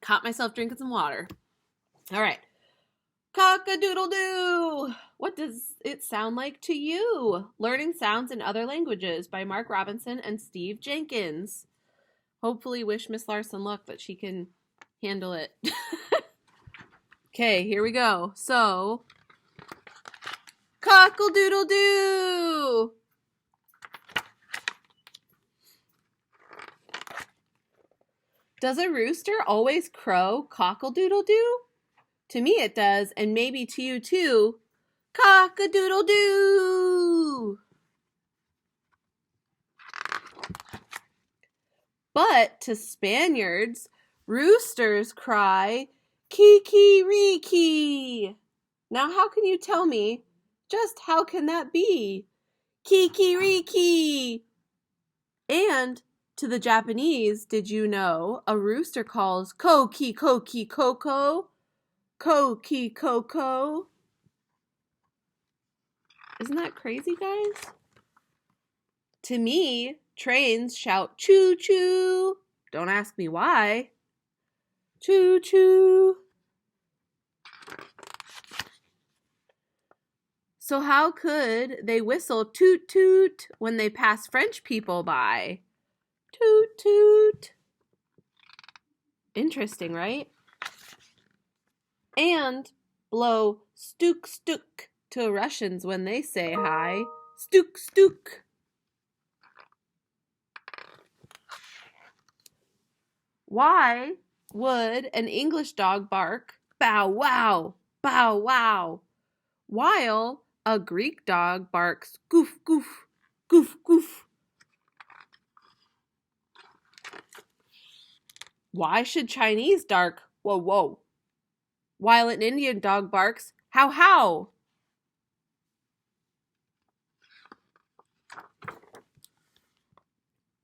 Caught myself drinking some water. All right. Cock-A-Doodle-Doo! What does it sound like to you? Learning Sounds in Other Languages by Marc Robinson and Steve Jenkins. Hopefully wish Miss Larson luck that she can handle it. Okay, here we go. So, cock-a-doodle-doo! Does a rooster always crow cock-a-doodle-doo? To me it does, and maybe to you too. Cock-a-doodle-doo! But to Spaniards, roosters cry kiki-riki. Now how can you tell me just how can that be? Kiki-riki! And to the Japanese, did you know a rooster calls koki-koki-koko? Koki-koko. Isn't that crazy, guys? To me, trains shout choo-choo. Don't ask me why. Choo-choo. So how could they whistle toot-toot when they pass French people by? Toot-toot. Interesting, right? And blow stook-stook to Russians when they say hi. Stook-stook. Why would an English dog bark bow wow, bow wow, while a Greek dog barks goof goof, goof goof? Why should Chinese bark whoa whoa, while an Indian dog barks how how?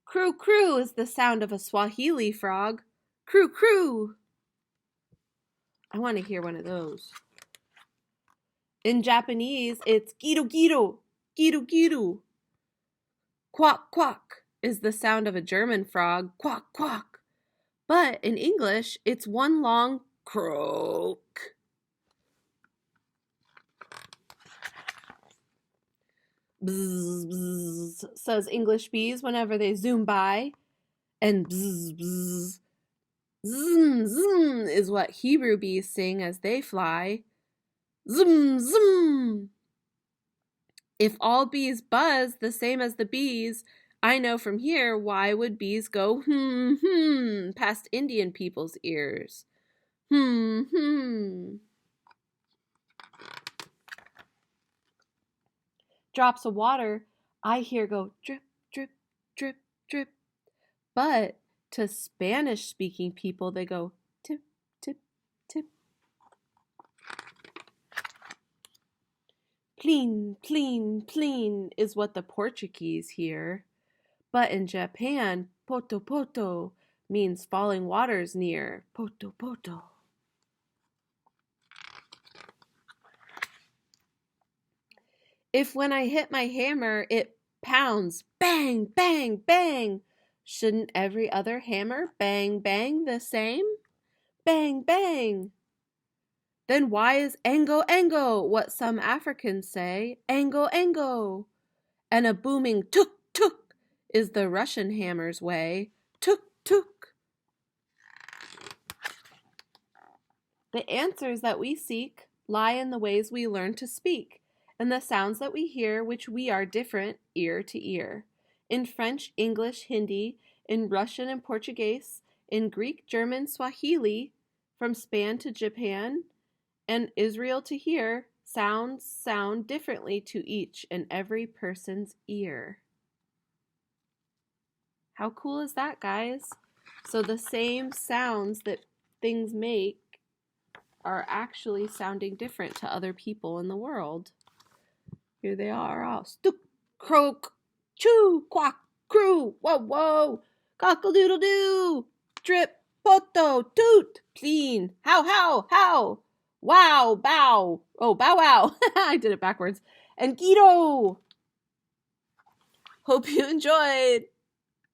Crew crew is the sound of a Swahili frog. Crew crew. I want to hear one of those. In Japanese, it's giru giru, giru giru. Quack quack is the sound of a German frog. Quack quack. But in English, it's one long croak. Bzz, bzz, says English bees whenever they zoom by. And bzz, bzz. Zoom, zoom is what Hebrew bees sing as they fly. Zoom, zoom. If all bees buzz the same as the bees, I know from here why would bees go past Indian people's ears. Drops of water, I hear go drip, drip, drip, drip. But to Spanish-speaking people, they go tip, tip, tip. Pleen, pleen, pleen is what the Portuguese hear. But in Japan, poto, poto means falling waters near. Poto, poto. If when I hit my hammer, it pounds, bang, bang, bang, shouldn't every other hammer bang, bang the same? Bang, bang. Then why is engo, engo what some Africans say? Engo, engo. And a booming tuk, tuk is the Russian hammer's way. Tuk, tuk. The answers that we seek lie in the ways we learn to speak and the sounds that we hear, which we are different ear to ear. In French, English, Hindi, in Russian and Portuguese, in Greek, German, Swahili, from Spain to Japan, and Israel to here, sounds sound differently to each and every person's ear. How cool is that, guys? So the same sounds that things make are actually sounding different to other people in the world. Here they are all. Stook, croak, choo, quack, crew, whoa, whoa, cock-a-doodle-doo, drip, poto, toot, pleen, how, wow, bow, oh, bow wow, I did it backwards, and Guido. Hope you enjoyed.